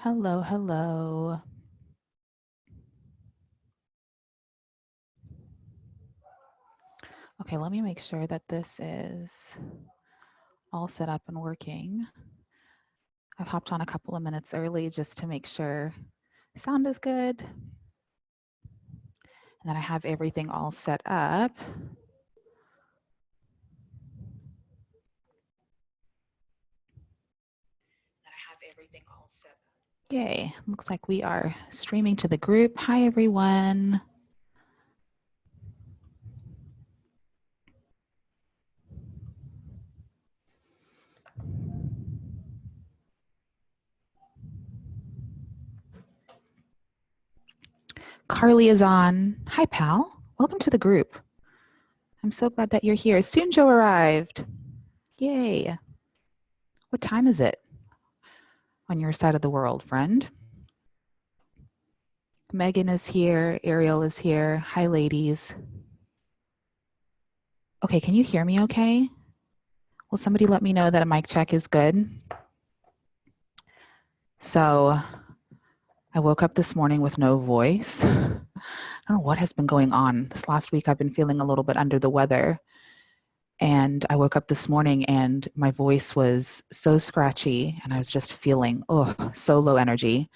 Hello, hello. Okay, let me make sure that this is all set up and working. I've hopped on a couple of minutes early just to make sure sound is good. And then I have everything all set up. Yay, looks like we are streaming to the group. Hi, everyone. Carly is on. Hi, pal. Welcome to the group. I'm so glad that you're here. Soon Joe arrived. Yay. What time is it on your side of the world, friend? Megan is here. Ariel is here. Hi, ladies. Okay, can you hear me okay? Will somebody let me know that a mic check is good? So I woke up this morning with no voice. I don't know what has been going on. This last week I've been feeling a little bit under the weather. And I woke up this morning and my voice was so scratchy and I was just feeling, so low energy.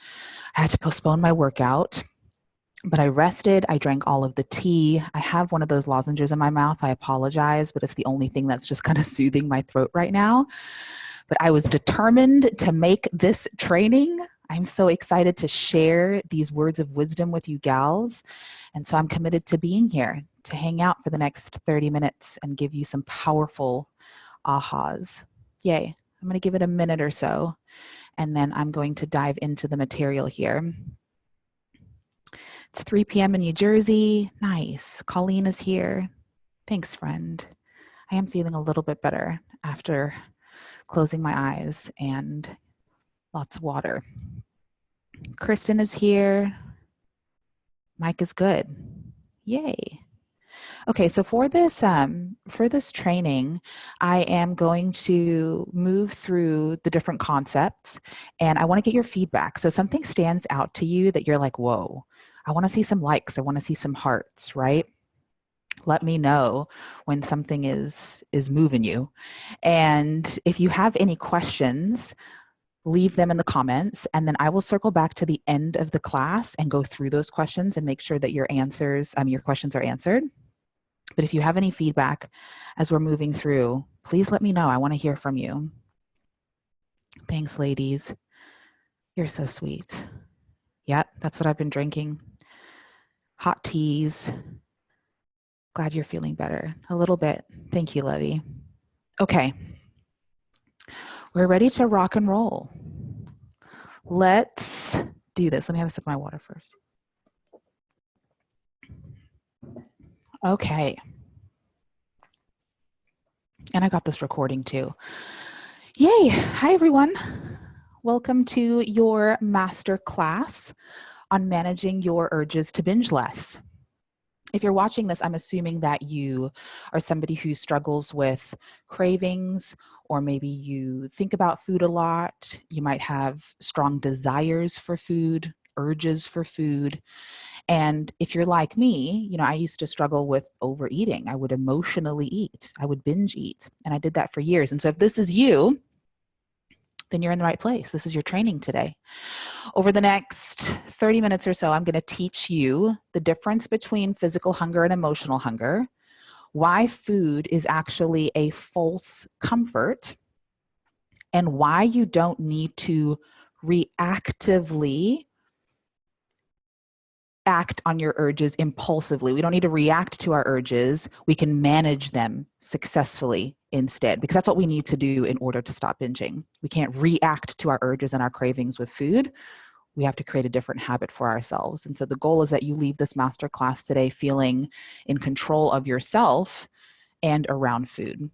I had to postpone my workout, but I rested. I drank all of the tea. I have one of those lozenges in my mouth. I apologize, but it's the only thing that's just kind of soothing my throat right now. But I was determined to make this training. I'm so excited to share these words of wisdom with you gals. And so I'm committed to being here to hang out for the next 30 minutes and give you some powerful ahas. Yay. I'm going to give it a minute or so, and then I'm going to dive into the material here. It's 3 p.m. in New Jersey. Nice. Colleen is here. Thanks, friend. I am feeling a little bit better after closing my eyes and lots of water. Kristen is here. Mike is good. Yay. Okay, so for this training, I am going to move through the different concepts and I want to get your feedback. So something stands out to you that you're like, whoa, I want to see some likes. I want to see some hearts, right? Let me know when something is moving you. And if you have any questions, leave them in the comments, and then I will circle back to the end of the class and go through those questions and make sure that your questions are answered. But if you have any feedback as we're moving through, please let me know. I want to hear from you. Thanks, ladies. You're so sweet. Yep, that's what I've been drinking. Hot teas. Glad you're feeling better. A little bit. Thank you, Levy. Okay. We're ready to rock and roll. Let's do this. Let me have a sip of my water first. Okay. And I got this recording too. Yay. Hi, everyone. Welcome to your master class on managing your urges to binge less. If you're watching this, I'm assuming that you are somebody who struggles with cravings, or maybe you think about food a lot. You might have strong desires for food, urges for food. And if you're like me, I used to struggle with overeating. I would emotionally eat. I would binge eat. And I did that for years. And so if this is you, then you're in the right place. This is your training today. Over the next 30 minutes or so, I'm going to teach you the difference between physical hunger and emotional hunger, why food is actually a false comfort, and why you don't need to reactively act on your urges impulsively. We don't need to react to our urges. We can manage them successfully instead, because that's what we need to do in order to stop binging. We can't react to our urges and our cravings with food. We have to create a different habit for ourselves. And so the goal is that you leave this masterclass today feeling in control of yourself and around food.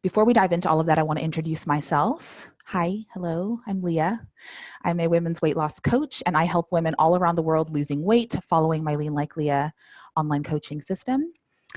Before we dive into all of that, I want to introduce myself. Hi, hello, I'm Leah. I'm a women's weight loss coach, and I help women all around the world losing weight following my Lean Like Leah online coaching system.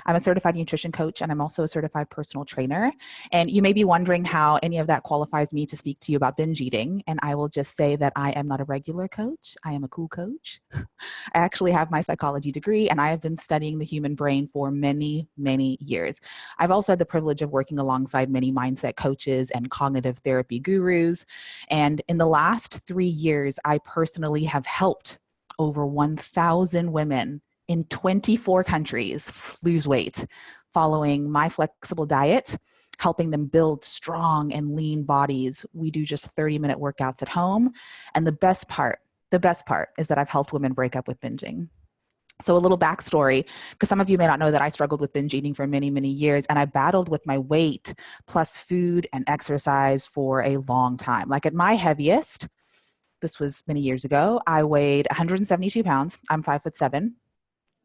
I'm a certified nutrition coach, and I'm also a certified personal trainer. And you may be wondering how any of that qualifies me to speak to you about binge eating. And I will just say that I am not a regular coach. I am a cool coach. I actually have my psychology degree, and I have been studying the human brain for many, many years. I've also had the privilege of working alongside many mindset coaches and cognitive therapy gurus. And in the last 3 years, I personally have helped over 1,000 women in 24 countries lose weight following my flexible diet, helping them build strong and lean bodies. We do just 30-minute workouts at home. And the best part is that I've helped women break up with binging. So a little backstory, because some of you may not know that I struggled with binge eating for many, many years, and I battled with my weight plus food and exercise for a long time. Like at my heaviest, this was many years ago, I weighed 172 pounds. I'm 5'7".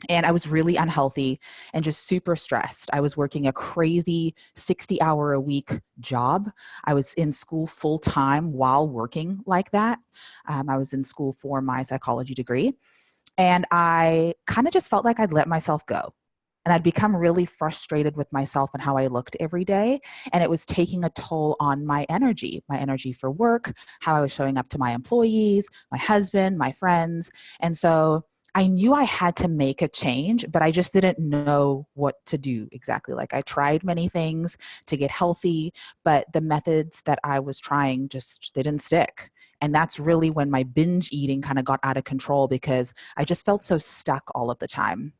And I was really unhealthy and just super stressed. I was working a crazy 60-hour-a-week job. I was in school full time while working like that. I was in school for my psychology degree. And I kind of just felt like I'd let myself go. And I'd become really frustrated with myself and how I looked every day. And it was taking a toll on my energy for work, how I was showing up to my employees, my husband, my friends. And so I knew I had to make a change, but I just didn't know what to do exactly. Like I tried many things to get healthy, but the methods that I was trying they didn't stick. And that's really when my binge eating kind of got out of control, because I just felt so stuck all of the time.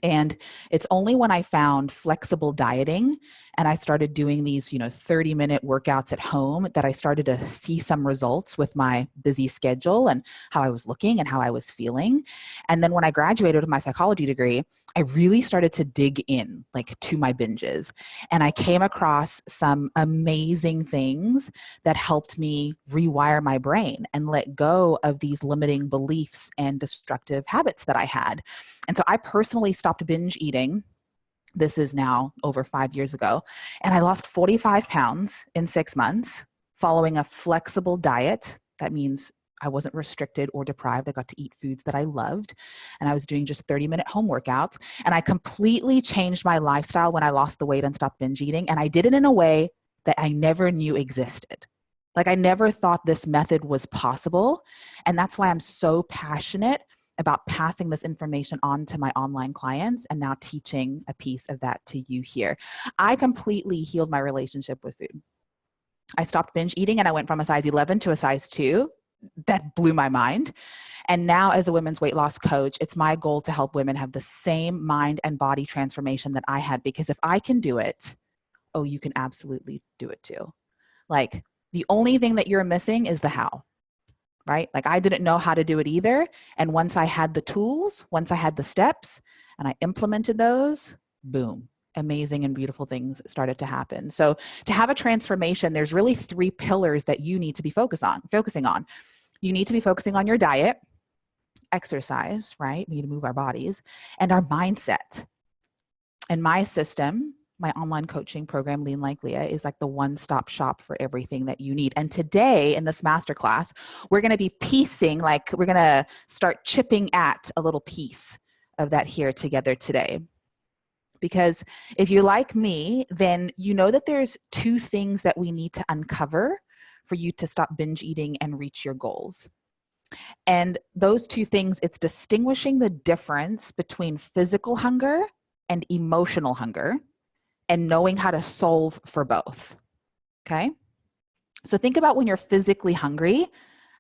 And it's only when I found flexible dieting and I started doing these, 30-minute workouts at home that I started to see some results with my busy schedule and how I was looking and how I was feeling. And then when I graduated with my psychology degree, I really started to dig in to my binges. And I came across some amazing things that helped me rewire my brain and let go of these limiting beliefs and destructive habits that I had. And so I personally stopped binge eating. This is now over 5 years ago. And I lost 45 pounds in 6 months following a flexible diet. That means I wasn't restricted or deprived. I got to eat foods that I loved. And I was doing just 30-minute home workouts. And I completely changed my lifestyle when I lost the weight and stopped binge eating. And I did it in a way that I never knew existed. I never thought this method was possible. And that's why I'm so passionate about passing this information on to my online clients and now teaching a piece of that to you here. I completely healed my relationship with food. I stopped binge eating and I went from a size 11 to a size 2. That blew my mind. And now as a women's weight loss coach, it's my goal to help women have the same mind and body transformation that I had, because if I can do it, oh, you can absolutely do it too. The only thing that you're missing is the how. Right? I didn't know how to do it either. And once I had the tools, once I had the steps and I implemented those, boom, amazing and beautiful things started to happen. So to have a transformation, there's really 3 pillars that you need to be focusing on. You need to be focusing on your diet, exercise, right? We need to move our bodies, and our mindset. And my system, my online coaching program, Lean Like Leah, is the one-stop shop for everything that you need. And today in this masterclass, we're going to be piecing, we're going to start chipping at a little piece of that here together today. Because if you're like me, then you know that there's two things that we need to uncover for you to stop binge eating and reach your goals. And those two things, it's distinguishing the difference between physical hunger and emotional hunger and knowing how to solve for both. Okay? So think about when you're physically hungry,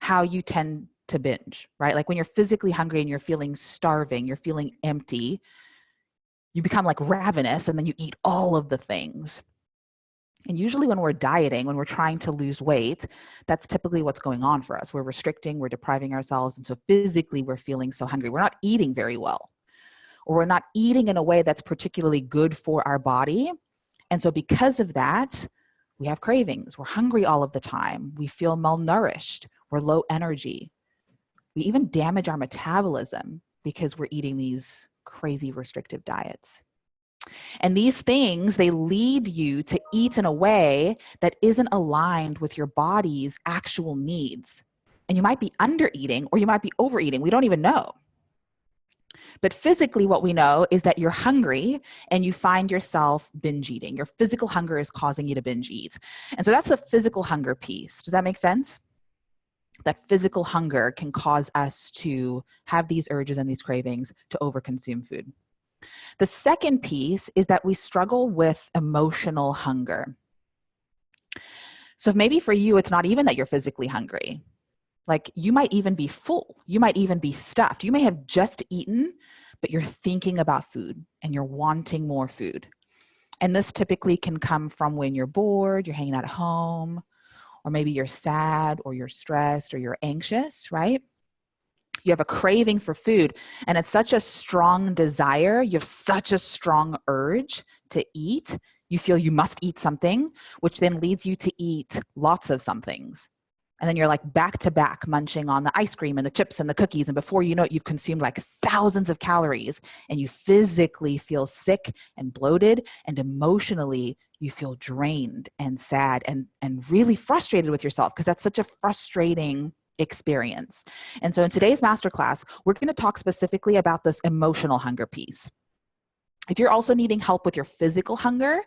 how you tend to binge, right? Like when you're physically hungry and you're feeling starving, you're feeling empty, you become like ravenous and then you eat all of the things. And usually when we're dieting, when we're trying to lose weight, that's typically what's going on for us. We're restricting, we're depriving ourselves. And so physically we're feeling so hungry. We're not eating very well, or we're not eating in a way that's particularly good for our body. And so because of that, we have cravings. We're hungry all of the time. We feel malnourished. We're low energy. We even damage our metabolism because we're eating these crazy restrictive diets. And these things, they lead you to eat in a way that isn't aligned with your body's actual needs. And you might be under eating or you might be overeating. We don't even know. But physically, what we know is that you're hungry and you find yourself binge eating. Your physical hunger is causing you to binge eat. And so that's the physical hunger piece. Does that make sense? That physical hunger can cause us to have these urges and these cravings to overconsume food. The second piece is that we struggle with emotional hunger. So maybe for you, it's not even that you're physically hungry. Like you might even be full. You might even be stuffed. You may have just eaten, but you're thinking about food and you're wanting more food. And this typically can come from when you're bored, you're hanging out at home, or maybe you're sad or you're stressed or you're anxious, right? You have a craving for food and it's such a strong desire. You have such a strong urge to eat. You feel you must eat something, which then leads you to eat lots of somethings. And then you're like back to back munching on the ice cream and the chips and the cookies. And before you know it, you've consumed like thousands of calories and you physically feel sick and bloated, and emotionally you feel drained and sad and really frustrated with yourself because that's such a frustrating experience. And so in today's masterclass, we're going to talk specifically about this emotional hunger piece. If you're also needing help with your physical hunger,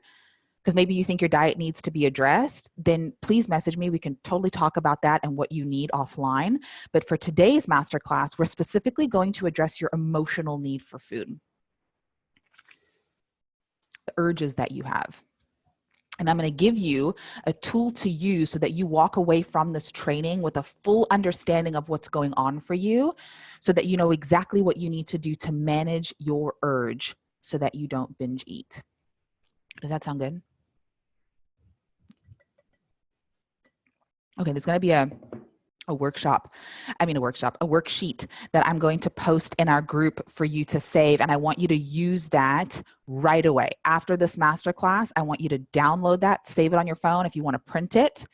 because maybe you think your diet needs to be addressed, then please message me. We can totally talk about that and what you need offline. But for today's masterclass, we're specifically going to address your emotional need for food, the urges that you have. And I'm going to give you a tool to use so that you walk away from this training with a full understanding of what's going on for you, so that you know exactly what you need to do to manage your urge so that you don't binge eat. Does that sound good? Okay, there's going to be a worksheet that I'm going to post in our group for you to save. And I want you to use that right away. After this masterclass, I want you to download that, save it on your phone if you want to print it.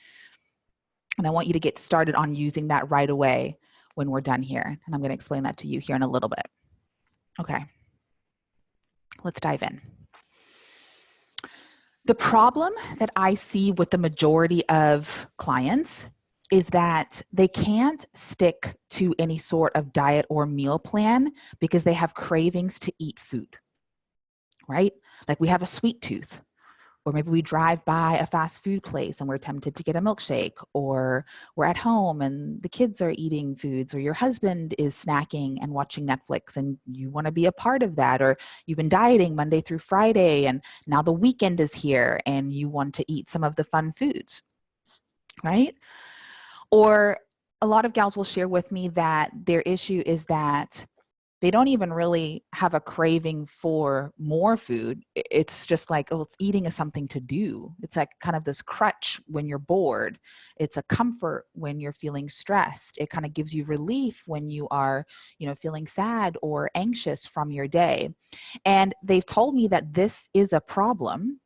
And I want you to get started on using that right away when we're done here. And I'm going to explain that to you here in a little bit. Okay, let's dive in. The problem that I see with the majority of clients is that they can't stick to any sort of diet or meal plan because they have cravings to eat food, right? Like we have a sweet tooth, or maybe we drive by a fast food place and we're tempted to get a milkshake, or we're at home and the kids are eating foods, or your husband is snacking and watching Netflix and you want to be a part of that, or you've been dieting Monday through Friday and now the weekend is here and you want to eat some of the fun foods, right? Or a lot of gals will share with me that their issue is that they don't even really have a craving for more food. It's just like, oh, it's eating is something to do. It's like kind of this crutch when you're bored. It's a comfort when you're feeling stressed. It kind of gives you relief when you are, feeling sad or anxious from your day. And they've told me that this is a problem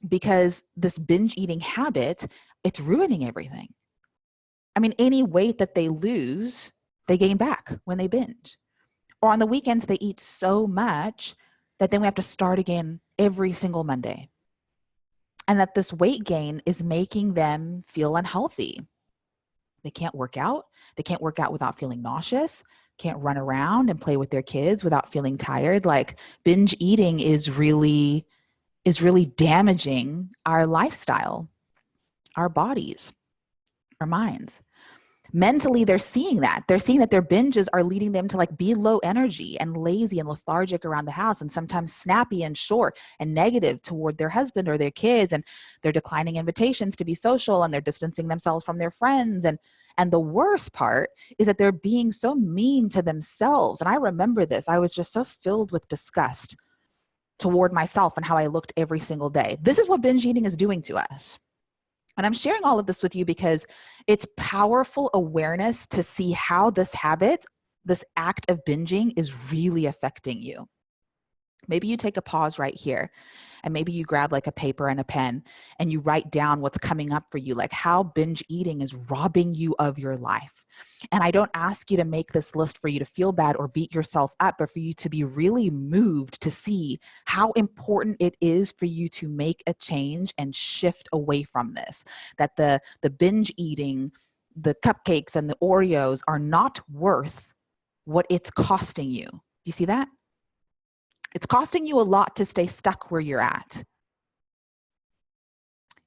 because this binge eating habit, it's ruining everything. I mean, any weight that they lose, they gain back when they binge. Or on the weekends, they eat so much that then we have to start again every single Monday. And that this weight gain is making them feel unhealthy. They can't work out. They can't work out without feeling nauseous. can't run around and play with their kids without feeling tired. Like binge eating is really damaging our lifestyle, our bodies, our minds. Mentally, they're seeing that. They're seeing that their binges are leading them to like be low energy and lazy and lethargic around the house, and sometimes snappy and short and negative toward their husband or their kids. And they're declining invitations to be social, and they're distancing themselves from their friends. And the worst part is that they're being so mean to themselves. And I remember this. I was just so filled with disgust toward myself and how I looked every single day. This is what binge eating is doing to us. And I'm sharing all of this with you because it's powerful awareness to see how this habit, this act of binging, is really affecting you. Maybe you take a pause right here, and maybe you grab like a paper and a pen and you write down what's coming up for you, like how binge eating is robbing you of your life. And I don't ask you to make this list for you to feel bad or beat yourself up, but for you to be really moved to see how important it is for you to make a change and shift away from this. That the binge eating, the cupcakes and the Oreos are not worth what it's costing you. Do you see that? It's costing you a lot to stay stuck where you're at.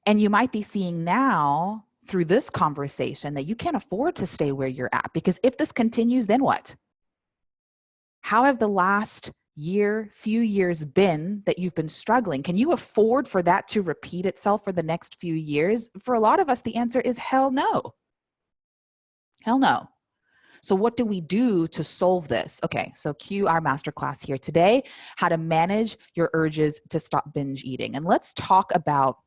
And you might be seeing now through this conversation that you can't afford to stay where you're at, because if this continues, then what? How have the last year, few years been that you've been struggling? Can you afford for that to repeat itself for the next few years? For a lot of us, the answer is hell no. Hell no. So what do we do to solve this? Okay, so cue our masterclass here today, how to manage your urges to stop binge eating. And let's talk about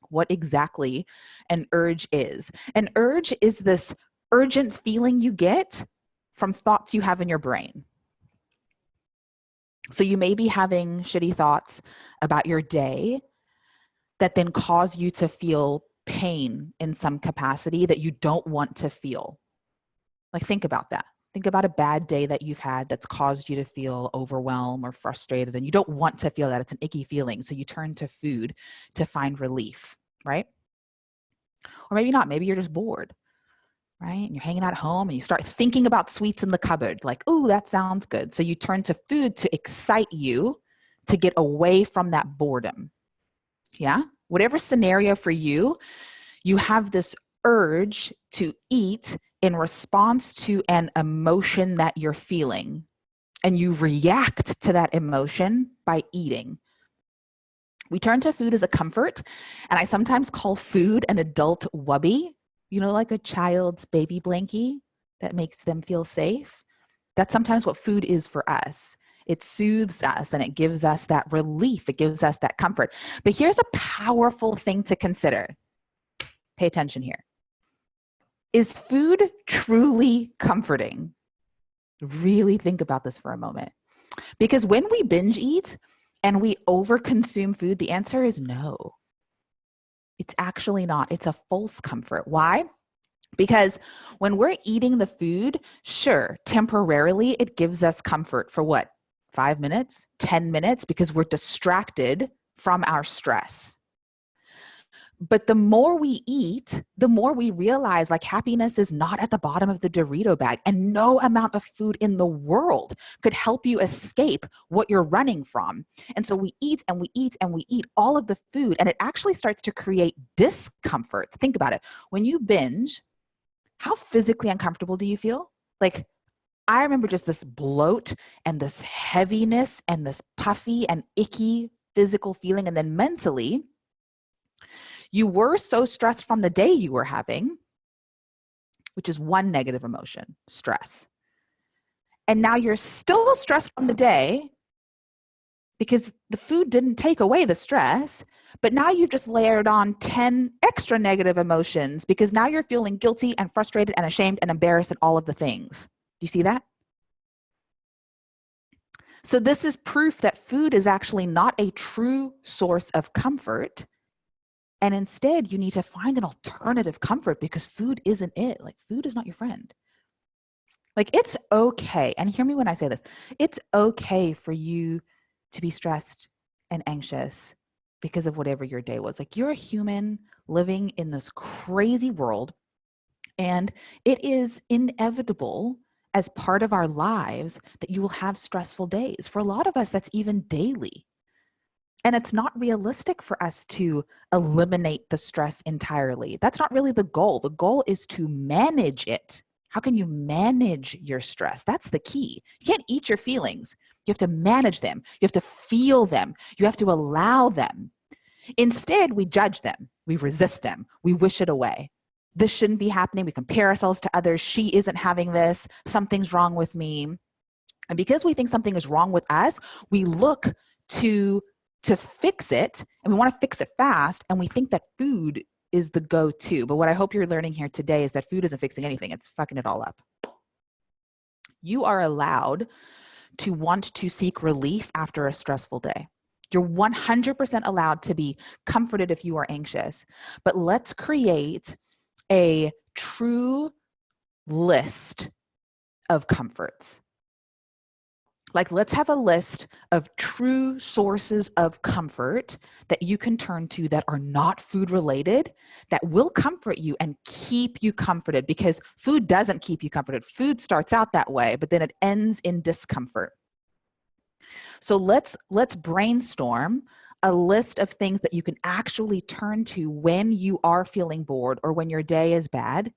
what exactly an urge is. An urge is this urgent feeling you get from thoughts you have in your brain. So you may be having shitty thoughts about your day that then cause you to feel pain in some capacity that you don't want to feel. Like, think about that. Think about a bad day that you've had that's caused you to feel overwhelmed or frustrated, and you don't want to feel that. It's an icky feeling. So you turn to food to find relief, right? Or maybe not. Maybe you're just bored, right? And you're hanging out at home and you start thinking about sweets in the cupboard. Like, oh, that sounds good. So you turn to food to excite you to get away from that boredom. Yeah? Whatever scenario for you, you have this urge to eat in response to an emotion that you're feeling, and you react to that emotion by eating. We turn to food as a comfort, and I sometimes call food an adult wubby, like a child's baby blankie that makes them feel safe. That's sometimes what food is for us. It soothes us and it gives us that relief. It gives us that comfort. But here's a powerful thing to consider. Pay attention here. Is food truly comforting? Really think about this for a moment. Because when we binge eat and we overconsume food, the answer is no. It's actually not. It's a false comfort. Why? Because when we're eating the food, sure, temporarily it gives us comfort for what? 5 minutes, 10 minutes, because we're distracted from our stress. But the more we eat, the more we realize like happiness is not at the bottom of the Dorito bag, and no amount of food in the world could help you escape what you're running from. And so we eat and we eat and we eat all of the food, and it actually starts to create discomfort. Think about it. When you binge, how physically uncomfortable do you feel? Like, I remember just this bloat and this heaviness and this puffy and icky physical feeling. And then mentally, you were so stressed from the day you were having, which is one negative emotion, stress. And now you're still stressed from the day because the food didn't take away the stress, but now you've just layered on 10 extra negative emotions because now you're feeling guilty and frustrated and ashamed and embarrassed and all of the things. Do you see that? So this is proof that food is actually not a true source of comfort. And instead, you need to find an alternative comfort, because food isn't it. Like, food is not your friend. Like, it's okay. And hear me when I say this. It's okay for you to be stressed and anxious because of whatever your day was. Like, you're a human living in this crazy world, and it is inevitable as part of our lives that you will have stressful days. For a lot of us, that's even daily. And it's not realistic for us to eliminate the stress entirely. That's not really the goal. The goal is to manage it. How can you manage your stress? That's the key. You can't eat your feelings. You have to manage them. You have to feel them. You have to allow them. Instead, we judge them. We resist them. We wish it away. This shouldn't be happening. We compare ourselves to others. She isn't having this. Something's wrong with me. And because we think something is wrong with us, we look to fix it, and we want to fix it fast, and we think that food is the go-to. But what I hope you're learning here today is that food isn't fixing anything. It's fucking it all up. You are allowed to want to seek relief after a stressful day. You're 100% allowed to be comforted if you are anxious. But let's create a true list of comforts. Like, let's have a list of true sources of comfort that you can turn to that are not food related, that will comfort you and keep you comforted, because food doesn't keep you comforted. Food starts out that way, but then it ends in discomfort. So let's brainstorm a list of things that you can actually turn to when you are feeling bored or when your day is bad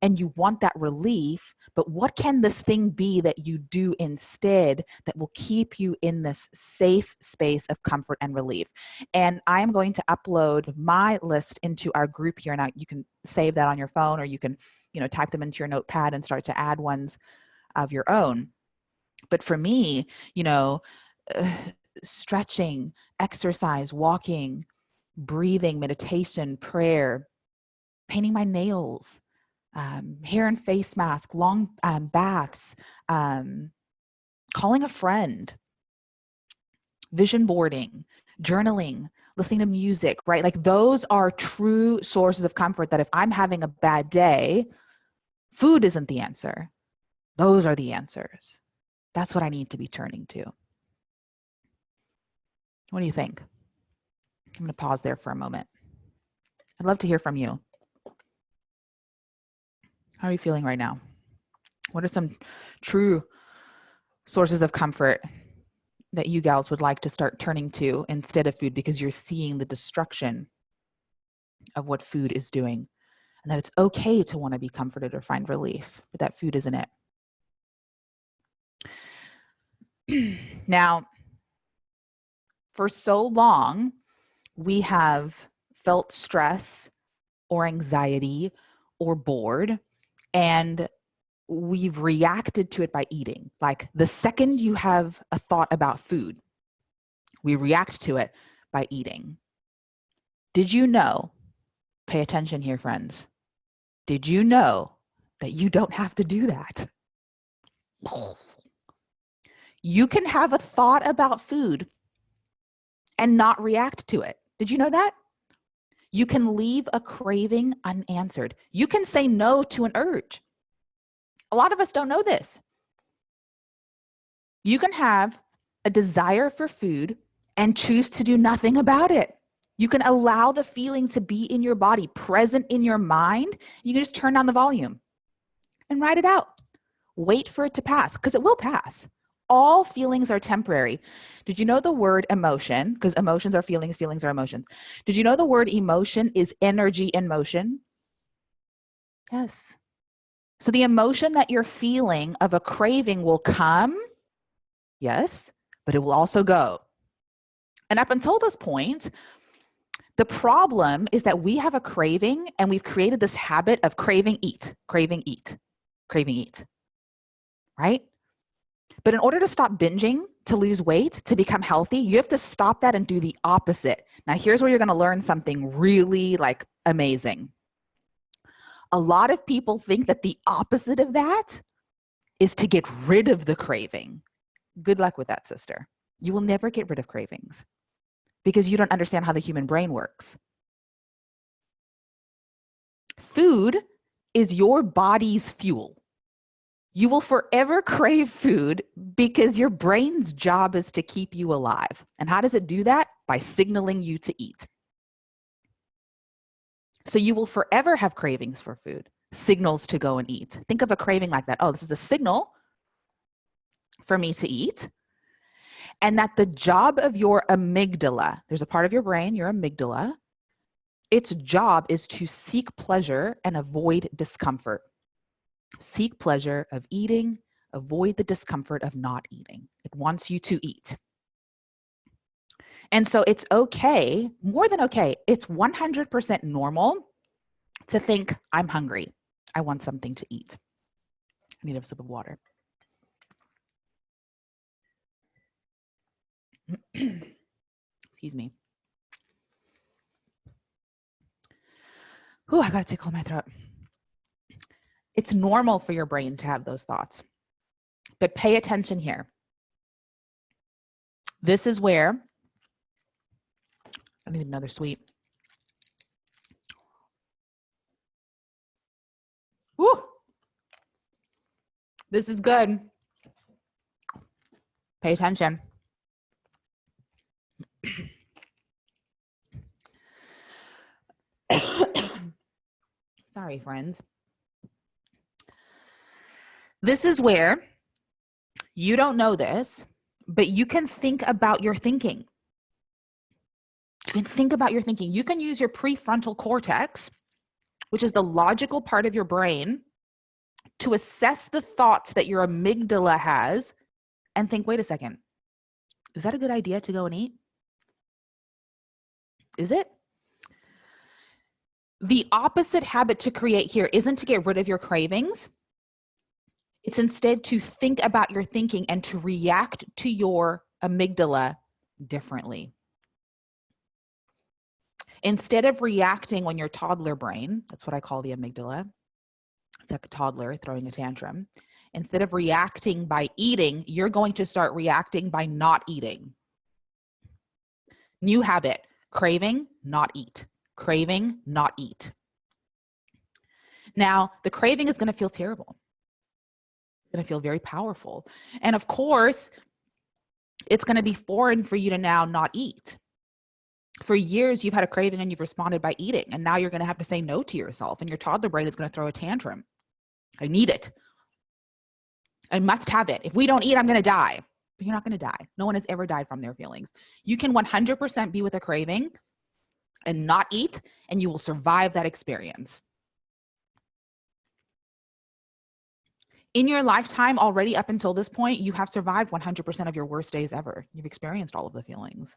and you want that relief. But what can this thing be that you do instead that will keep you in this safe space of comfort and relief? And I am going to upload my list into our group here. Now you can save that on your phone, or you can, type them into your notepad and start to add ones of your own. But for me, stretching, exercise, walking, breathing, meditation, prayer, painting my nails, hair and face mask, long baths, calling a friend, vision boarding, journaling, listening to music, right? Like, those are true sources of comfort that if I'm having a bad day, food isn't the answer. Those are the answers. That's what I need to be turning to. What do you think? I'm going to pause there for a moment. I'd love to hear from you. How are you feeling right now? What are some true sources of comfort that you gals would like to start turning to instead of food, because you're seeing the destruction of what food is doing, and that it's okay to want to be comforted or find relief, but that food isn't it. Now, for so long, we have felt stress or anxiety or bored, and we've reacted to it by eating. Like, the second you have a thought about food, we react to it by eating. Did you know, pay attention here, friends, did you know that you don't have to do that? You can have a thought about food and not react to it. Did you know that? You can leave a craving unanswered. You can say no to an urge. A lot of us don't know this. You can have a desire for food and choose to do nothing about it. You can allow the feeling to be in your body, present in your mind. You can just turn down the volume and write it out. Wait for it to pass, because it will pass. All feelings are temporary. Did you know the word emotion? Because emotions are feelings, feelings are emotions. Did you know the word emotion is energy in motion? Yes. So the emotion that you're feeling of a craving will come, yes, but it will also go. And up until this point, the problem is that we have a craving and we've created this habit of craving, eat, craving, eat, craving, eat, right? But in order to stop binging, to lose weight, to become healthy, you have to stop that and do the opposite. Now, here's where you're going to learn something really amazing. A lot of people think that the opposite of that is to get rid of the craving. Good luck with that, sister. You will never get rid of cravings because you don't understand how the human brain works. Food is your body's fuel. You will forever crave food because your brain's job is to keep you alive. And how does it do that? By signaling you to eat. So you will forever have cravings for food. signals to go and eat. Think of a craving like that. Oh, this is a signal for me to eat. And that the job of your amygdala, there's a part of your brain, your amygdala, its job is to seek pleasure and avoid discomfort. Seek pleasure of eating, avoid the discomfort of not eating. It wants you to eat. And so it's okay, more than okay, it's 100% normal to think, I'm hungry. I want something to eat. I need a sip of water. Excuse me. I got to tickle my throat. It's normal for your brain to have those thoughts. But pay attention here. This is where I need another sweet. Woo! This is good. Pay attention. Sorry, friends. This is where you don't know this, but you can think about your thinking. You can think about your thinking. You can use your prefrontal cortex, which is the logical part of your brain, to assess the thoughts that your amygdala has and think, wait a second, is that a good idea to go and eat? Is it? The opposite habit to create here isn't to get rid of your cravings. It's instead to think about your thinking and to react to your amygdala differently. Instead of reacting when your toddler brain, that's what I call the amygdala, it's like a toddler throwing a tantrum. Instead of reacting by eating, you're going to start reacting by not eating. New habit, craving, not eat. Craving, not eat. Now, the craving is going to feel terrible. It's going to feel very powerful. And of course, it's going to be foreign for you to now not eat. For years, you've had a craving and you've responded by eating. And now you're going to have to say no to yourself. And your toddler brain is going to throw a tantrum. I need it. I must have it. If we don't eat, I'm going to die. But you're not going to die. No one has ever died from their feelings. You can 100% be with a craving and not eat, and you will survive that experience. In your lifetime, already up until this point, you have survived 100% of your worst days ever. You've experienced all of the feelings.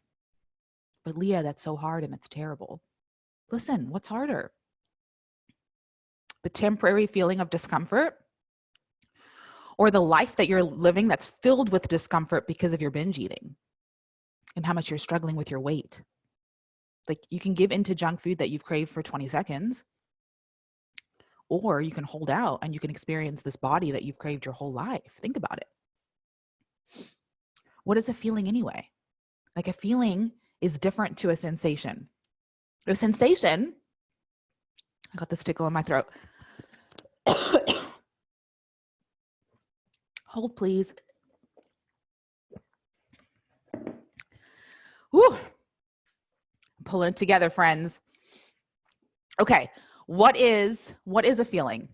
But Leah, that's so hard and it's terrible. Listen, what's harder? The temporary feeling of discomfort, or the life that you're living that's filled with discomfort because of your binge eating and how much you're struggling with your weight? Like, you can give into junk food that you've craved for 20 seconds, or you can hold out and you can experience this body that you've craved your whole life. Think about it. What is a feeling anyway? Like, a feeling is different to a sensation. A sensation, I got this tickle in my throat. Hold, please. Whew. Pulling it together, friends. Okay, what is a feeling?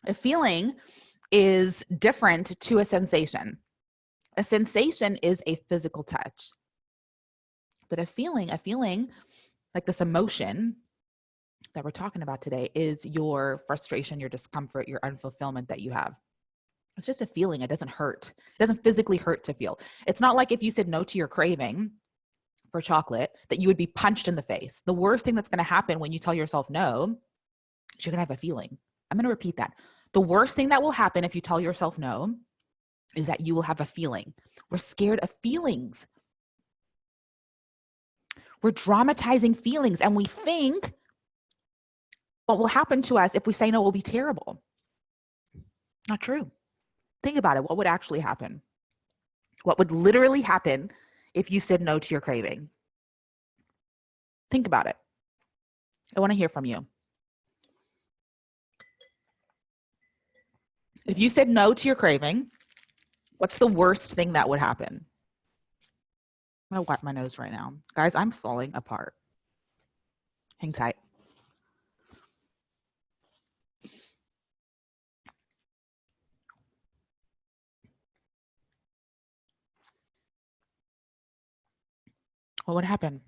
A feeling is different to a sensation. A sensation is a physical touch. But a feeling like this emotion that we're talking about today is your frustration, your discomfort, your unfulfillment that you have. It's just a feeling. It doesn't hurt. It doesn't physically hurt to feel. It's not like if you said no to your craving for chocolate that you would be punched in the face. The worst thing that's going to happen when you tell yourself no is you're going to have a feeling. I'm going to repeat that. The worst thing that will happen if you tell yourself no is that you will have a feeling. We're scared of feelings. We're dramatizing feelings, and we think what will happen to us if we say no will be terrible. Not true. Think about it. What would actually happen? What would literally happen if you said no to your craving? Think about it. I want to hear from you. If you said no to your craving, what's the worst thing that would happen? I'm going to wipe my nose right now. Guys, I'm falling apart. Hang tight. what would happen?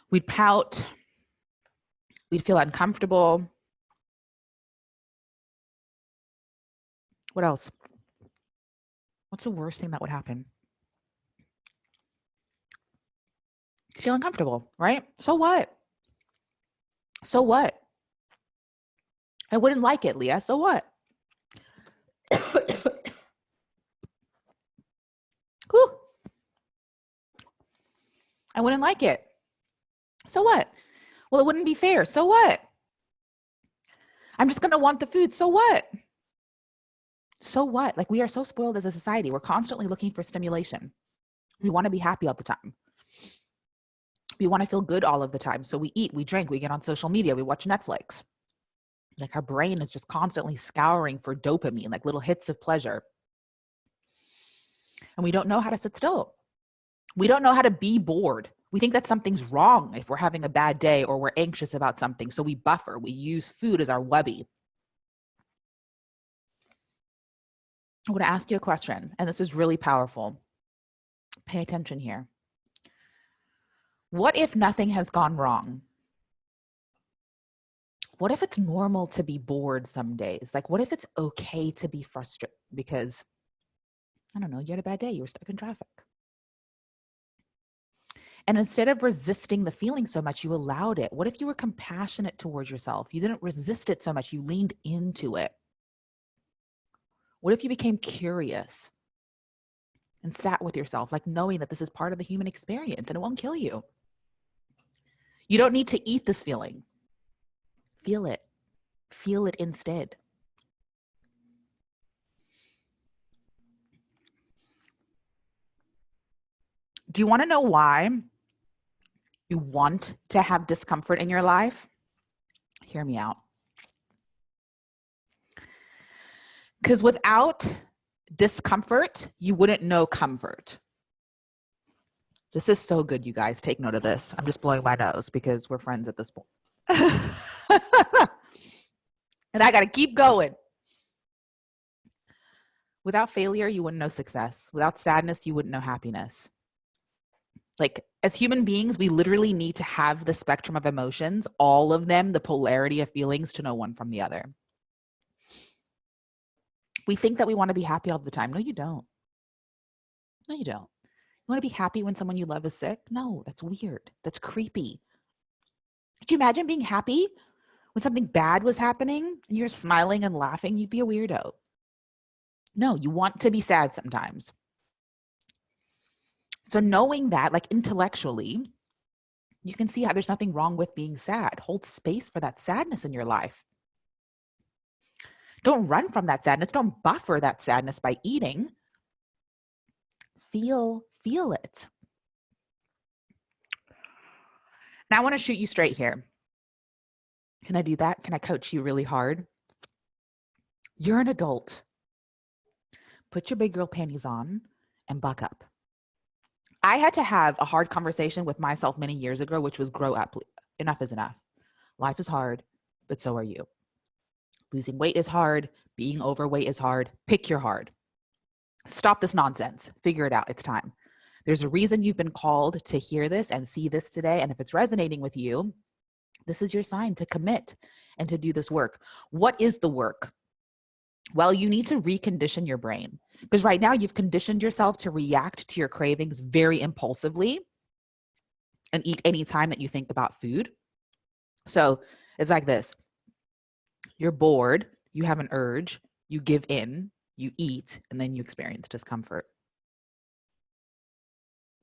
We'd pout. We'd feel uncomfortable. What else? What's the worst thing that would happen? Feel uncomfortable, right? So what? So what? I wouldn't like it, Leah. So what? Whew. I wouldn't like it. So what? Well, it wouldn't be fair. So what? I'm just going to want the food. So what? So what? Like, we are so spoiled as a society. We're constantly looking for stimulation. We want to be happy all the time. We want to feel good all of the time. So we eat, we drink, we get on social media, we watch Netflix. Like, our brain is just constantly scouring for dopamine, like little hits of pleasure. And we don't know how to sit still. We don't know how to be bored. We think that something's wrong if we're having a bad day or we're anxious about something. So we buffer. We use food as our webby. I want to ask you a question, and this is really powerful. Pay attention here. What if nothing has gone wrong? What if it's normal to be bored some days? Like, what if it's okay to be frustrated because, I don't know, you had a bad day, you were stuck in traffic. And instead of resisting the feeling so much, you allowed it. What if you were compassionate towards yourself? You didn't resist it so much, you leaned into it. What if you became curious and sat with yourself, like knowing that this is part of the human experience and it won't kill you? You don't need to eat this feeling. Feel it. Feel it instead. Do you want to know why you want to have discomfort in your life? Hear me out. Because without discomfort, you wouldn't know comfort. This is so good, you guys. Take note of this. I'm just blowing my nose because we're friends at this point. And I got to keep going. Without failure, you wouldn't know success. Without sadness, you wouldn't know happiness. Like, as human beings, we literally need to have the spectrum of emotions, all of them, the polarity of feelings, to know one from the other. We think that we want to be happy all the time. No, you don't. No, you don't. You want to be happy when someone you love is sick? No, that's weird. That's creepy. Could you imagine being happy when something bad was happening and you're smiling and laughing? You'd be a weirdo. No, you want to be sad sometimes. So knowing that, like, intellectually, you can see how there's nothing wrong with being sad. Hold space for that sadness in your life. Don't run from that sadness. Don't buffer that sadness by eating. Feel it. Now I want to shoot you straight here. Can I do that? Can I coach you really hard? You're an adult. Put your big girl panties on and buck up. I had to have a hard conversation with myself many years ago, which was grow up. Enough is enough. Life is hard, but so are you. Losing weight is hard. Being overweight is hard. Pick your hard. Stop this nonsense. Figure it out. It's time. There's a reason you've been called to hear this and see this today. And if it's resonating with you, this is your sign to commit and to do this work. What is the work? Well, you need to recondition your brain, because right now you've conditioned yourself to react to your cravings very impulsively and eat any time that you think about food. So it's like this. You're bored, you have an urge, you give in, you eat, and then you experience discomfort.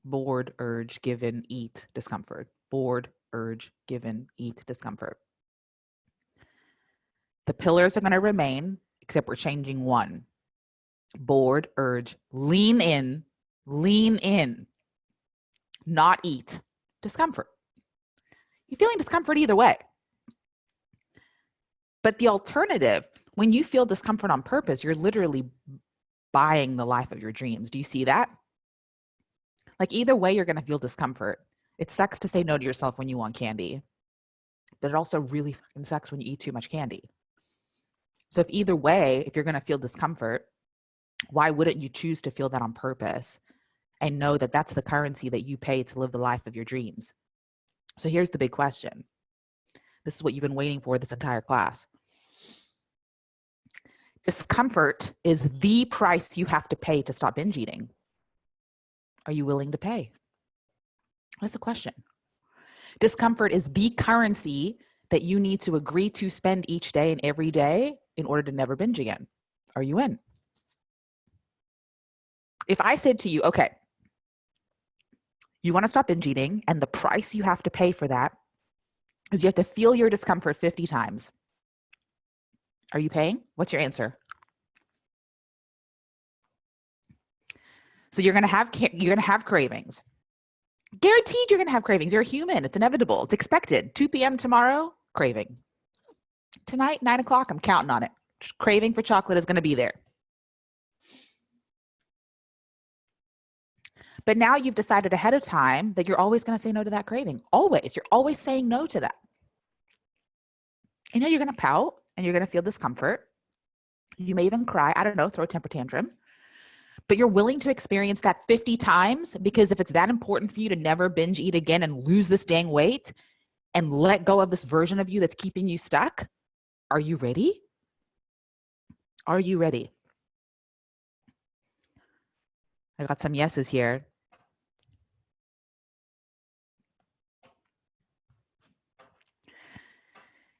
Bored, urge, give in, eat, discomfort. Bored, urge, give in, eat, discomfort. The pillars are going to remain, except we're changing one. Bored, urge, lean in, not eat, discomfort. You're feeling discomfort either way. But the alternative, when you feel discomfort on purpose, you're literally buying the life of your dreams. Do you see that? Like, either way, you're going to feel discomfort. It sucks to say no to yourself when you want candy, but it also really fucking sucks when you eat too much candy. So if either way, if you're going to feel discomfort, why wouldn't you choose to feel that on purpose and know that that's the currency that you pay to live the life of your dreams. So here's the big question. This is what you've been waiting for this entire class. Discomfort is the price you have to pay to stop binge eating. Are you willing to pay? That's the question. Discomfort is the currency that you need to agree to spend each day and every day in order to never binge again. Are you in? If I said to you, okay, you want to stop binge eating, and the price you have to pay for that is you have to feel your discomfort 50 times. Are you paying? What's your answer? So you're going to have cravings. Guaranteed you're going to have cravings. You're a human. It's inevitable. It's expected. 2 p.m. tomorrow, craving. Tonight, 9 o'clock, I'm counting on it. Craving for chocolate is going to be there. But now you've decided ahead of time that you're always going to say no to that craving. Always. You're always saying no to that. And now you're going to pout and you're going to feel discomfort. You may even cry. I don't know, throw a temper tantrum. But you're willing to experience that 50 times because if it's that important for you to never binge eat again and lose this dang weight and let go of this version of you that's keeping you stuck, are you ready? Are you ready? I got some yeses here.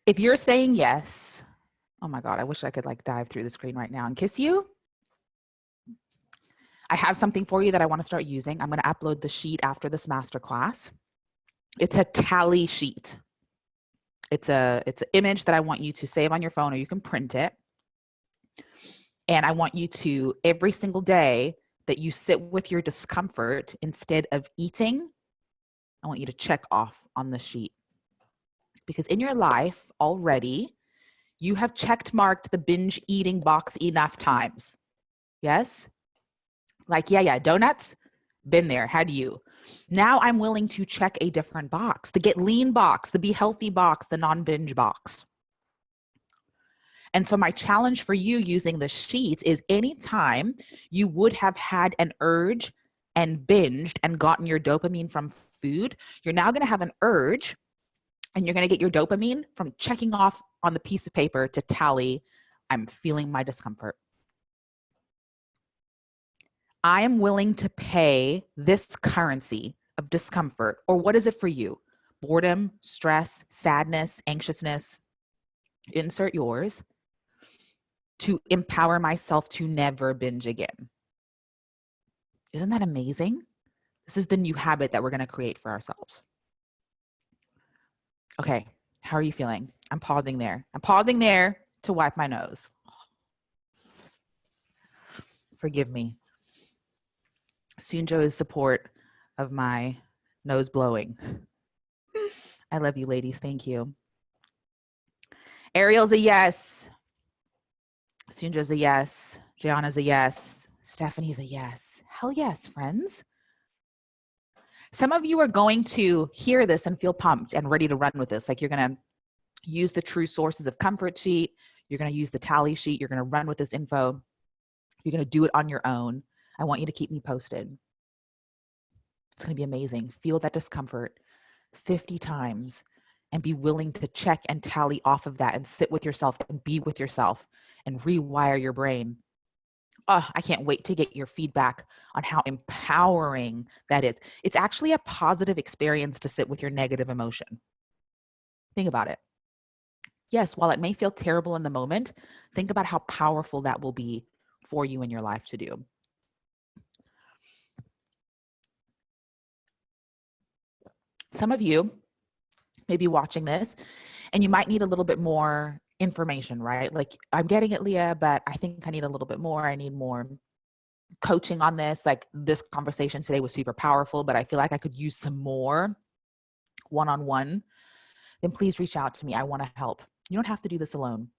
If you're saying yes, oh my God, I wish I could like dive through the screen right now and kiss you. I have something for you that I want to start using. I'm going to upload the sheet after this masterclass. It's a tally sheet. It's an image that I want you to save on your phone or you can print it. And I want you to, every single day that you sit with your discomfort, instead of eating, I want you to check off on the sheet. Because in your life already, you have checked marked the binge eating box enough times. Yes? Like, yeah, donuts, been there, had you. Now I'm willing to check a different box, the get lean box, the be healthy box, the non-binge box. And so my challenge for you using the sheets is anytime you would have had an urge and binged and gotten your dopamine from food, you're now going to have an urge and you're going to get your dopamine from checking off on the piece of paper to tally, I'm feeling my discomfort. I am willing to pay this currency of discomfort, or what is it for you? Boredom, stress, sadness, anxiousness, insert yours, to empower myself to never binge again. Isn't that amazing? This is the new habit that we're going to create for ourselves. Okay, how are you feeling? I'm pausing there. I'm pausing there to wipe my nose. Forgive me. Sunjo's support of my nose blowing. I love you, ladies. Thank you. Ariel's a yes. Sunjo's a yes. Gianna's a yes. Stephanie's a yes. Hell yes, friends. Some of you are going to hear this and feel pumped and ready to run with this. Like you're going to use the true sources of comfort sheet. You're going to use the tally sheet. You're going to run with this info. You're going to do it on your own. I want you to keep me posted. It's going to be amazing. Feel that discomfort 50 times and be willing to check and tally off of that and sit with yourself and be with yourself and rewire your brain. Oh, I can't wait to get your feedback on how empowering that is. It's actually a positive experience to sit with your negative emotion. Think about it. Yes, while it may feel terrible in the moment, think about how powerful that will be for you in your life to do. Some of you may be watching this and you might need a little bit more information, right? Like, I'm getting it, Leah, but I think I need a little bit more. I need more coaching on this. Like, this conversation today was super powerful, but I feel like I could use some more one-on-one. Then please reach out to me. I want to help. You don't have to do this alone.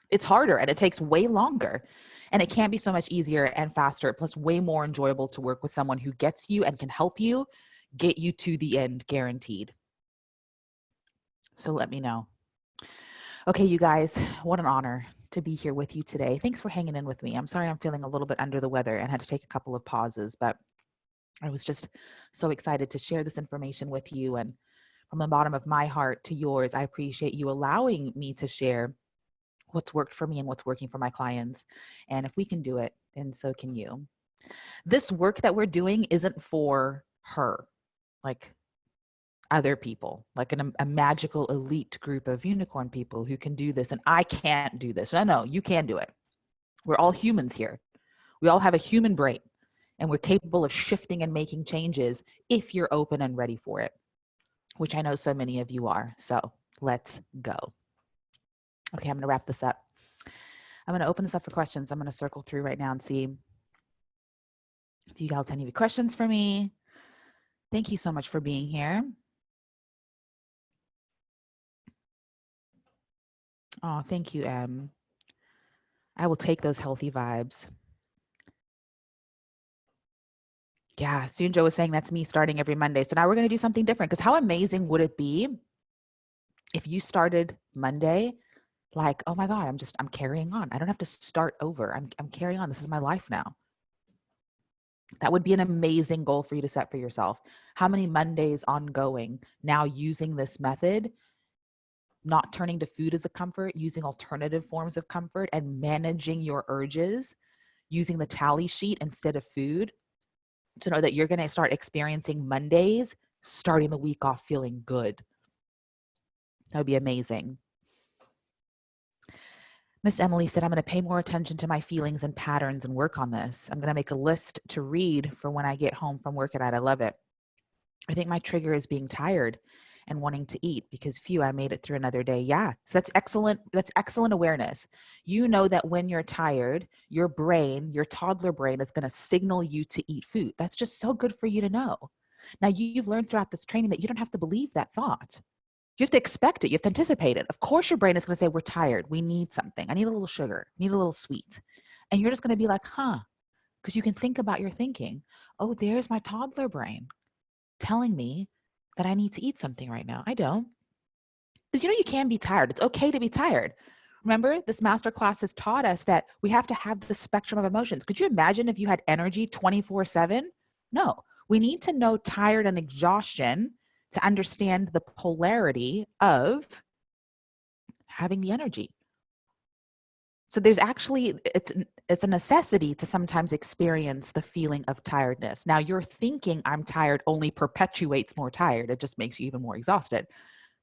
It's harder and it takes way longer, and it can be so much easier and faster, plus way more enjoyable to work with someone who gets you and can help you get you to the end, guaranteed. So let me know. Okay, you guys, what an honor to be here with you today. Thanks for hanging in with me. I'm sorry I'm feeling a little bit under the weather and had to take a couple of pauses, but I was just so excited to share this information with you. And from the bottom of my heart to yours, I appreciate you allowing me to share what's worked for me and what's working for my clients. And if we can do it, then so can you. This work that we're doing isn't for her, like other people, like a magical elite group of unicorn people who can do this. And I can't do this. No, you can do it. We're all humans here. We all have a human brain, and we're capable of shifting and making changes if you're open and ready for it, which I know so many of you are. So let's go. Okay, I'm going to wrap this up. I'm going to open this up for questions. I'm going to circle through right now and see if you guys have any questions for me. Thank you so much for being here. Oh, thank you, Em. I will take those healthy vibes. Yeah, Sunjo was saying that's me starting every Monday. So now we're going to do something different, because how amazing would it be if you started Monday like, oh my God, I'm carrying on. I don't have to start over. I'm carrying on. This is my life now. That would be an amazing goal for you to set for yourself. How many Mondays ongoing now using this method, not turning to food as a comfort, using alternative forms of comfort and managing your urges, using the tally sheet instead of food, to know that you're going to start experiencing Mondays, starting the week off feeling good. That would be amazing. Miss Emily said, I'm going to pay more attention to my feelings and patterns and work on this. I'm going to make a list to read for when I get home from work at night. I love it. I think my trigger is being tired and wanting to eat because, phew, I made it through another day. Yeah. So that's excellent. That's excellent awareness. You know that when you're tired, your brain, your toddler brain, is going to signal you to eat food. That's just so good for you to know. Now, you've learned throughout this training that you don't have to believe that thought. You have to expect it. You have to anticipate it. Of course, your brain is going to say, we're tired. We need something. I need a little sugar. I need a little sweet. And you're just going to be like, huh? Because you can think about your thinking. Oh, there's my toddler brain telling me that I need to eat something right now. I don't. Because you can be tired. It's okay to be tired. Remember, this masterclass has taught us that we have to have the spectrum of emotions. Could you imagine if you had energy 24/7? No. We need to know tired and exhaustion to understand the polarity of having the energy. So there's actually, it's a necessity to sometimes experience the feeling of tiredness. Now, your thinking I'm tired only perpetuates more tired. It just makes you even more exhausted.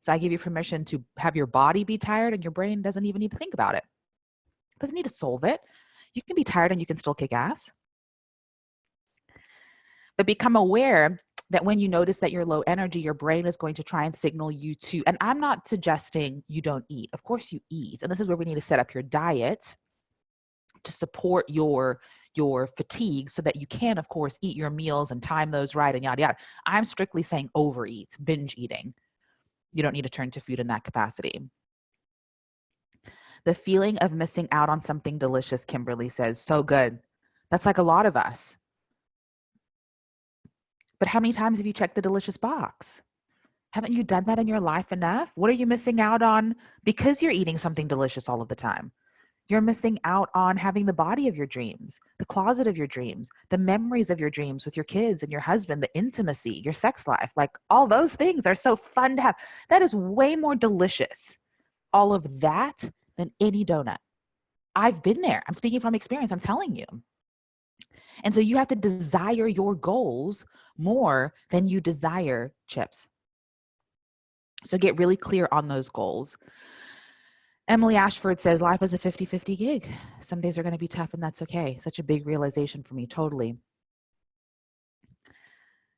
So I give you permission to have your body be tired, and your brain doesn't even need to think about it. It doesn't need to solve it. You can be tired and you can still kick ass. But become aware that when you notice that you're low energy, your brain is going to try and signal you to, and I'm not suggesting you don't eat. Of course you eat. And this is where we need to set up your diet to support your fatigue so that you can, of course, eat your meals and time those right and yada, yada. I'm strictly saying overeat, binge eating. You don't need to turn to food in that capacity. The feeling of missing out on something delicious, Kimberly says, so good. That's like a lot of us. But how many times have you checked the delicious box? Haven't you done that in your life enough? What are you missing out on because you're eating something delicious all of the time? You're missing out on having the body of your dreams, the closet of your dreams, the memories of your dreams with your kids and your husband, the intimacy, your sex life. Like, all those things are so fun to have. That is way more delicious, all of that, than any donut. I've been there. I'm speaking from experience. I'm telling you. And so you have to desire your goals more than you desire chips. So get really clear on those goals. Emily Ashford says, life is a 50-50 gig. Some days are going to be tough, and that's okay. Such a big realization for me. Totally.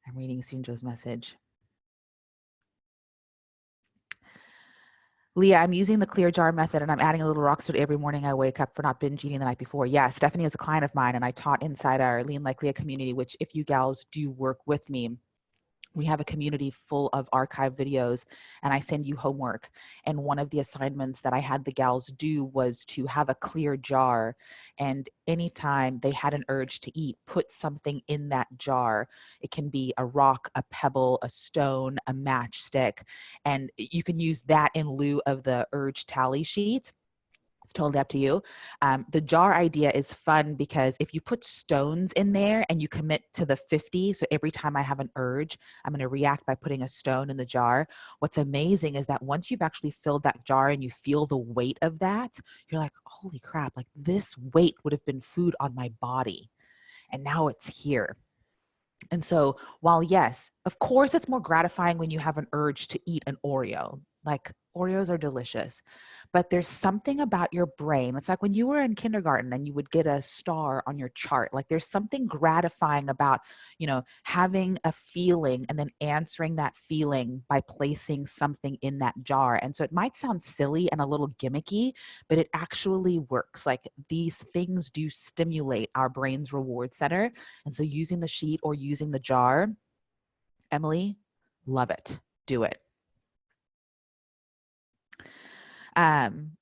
I'm reading Sunjo's message. Leah, I'm using the clear jar method, and I'm adding a little rock salt every morning I wake up for not binge eating the night before. Yeah, Stephanie is a client of mine, and I taught inside our Lean Like Leah community, which if you gals do work with me, we have a community full of archive videos, and I send you homework. And one of the assignments that I had the gals do was to have a clear jar, and anytime they had an urge to eat, put something in that jar. It can be a rock, a pebble, a stone, a matchstick, and you can use that in lieu of the urge tally sheet. It's totally up to you. The jar idea is fun because if you put stones in there and you commit to the 50, so every time I have an urge, I'm going to react by putting a stone in the jar. What's amazing is that once you've actually filled that jar and you feel the weight of that, you're like, holy crap, like this weight would have been food on my body. And now it's here. And so, while yes, of course, it's more gratifying when you have an urge to eat an Oreo. Like Oreos are delicious, but there's something about your brain. It's like when you were in kindergarten and you would get a star on your chart. Like there's something gratifying about, having a feeling and then answering that feeling by placing something in that jar. And so it might sound silly and a little gimmicky, but it actually works. Like these things do stimulate our brain's reward center. And so using the sheet or using the jar, Emily, love it. Do it.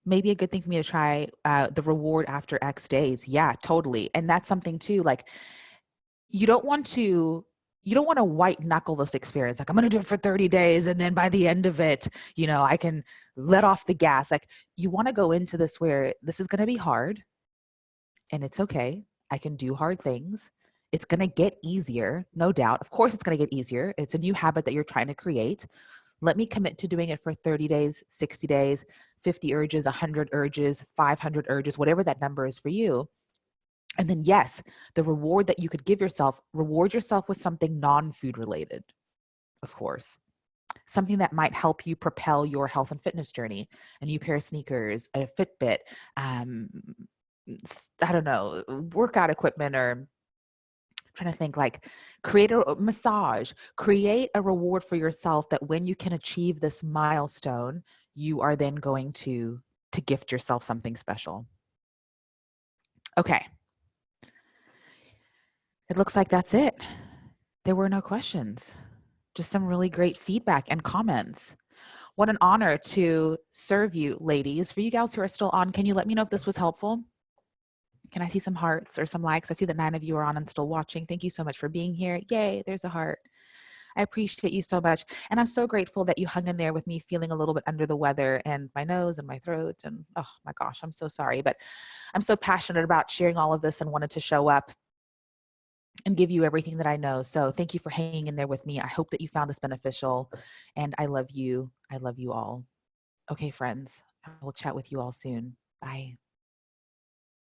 Maybe a good thing for me to try the reward after X days. Yeah, totally. And that's something too, like you don't want to white knuckle this experience. Like I'm going to do it for 30 days. And then by the end of it, I can let off the gas. Like you want to go into this where this is going to be hard and it's okay. I can do hard things. It's going to get easier, no doubt. Of course, it's going to get easier. It's a new habit that you're trying to create. Let me commit to doing it for 30 days, 60 days, 50 urges, 100 urges, 500 urges, whatever that number is for you. And then, yes, the reward that you could give yourself, reward yourself with something non-food related, of course. Something that might help you propel your health and fitness journey. A new pair of sneakers, a Fitbit, I don't know, workout equipment, or trying to think, like create a massage, create a reward for yourself that when you can achieve this milestone, you are then going to gift yourself something special. Okay. It looks like that's it. There were no questions, just some really great feedback and comments. What an honor to serve you, ladies. For you gals who are still on, can you let me know if this was helpful? Can I see some hearts or some likes? I see that 9 of you are on and still watching. Thank you so much for being here. Yay, there's a heart. I appreciate you so much. And I'm so grateful that you hung in there with me feeling a little bit under the weather and my nose and my throat. And oh my gosh, I'm so sorry. But I'm so passionate about sharing all of this and wanted to show up and give you everything that I know. So thank you for hanging in there with me. I hope that you found this beneficial. And I love you. I love you all. Okay, friends, I will chat with you all soon. Bye.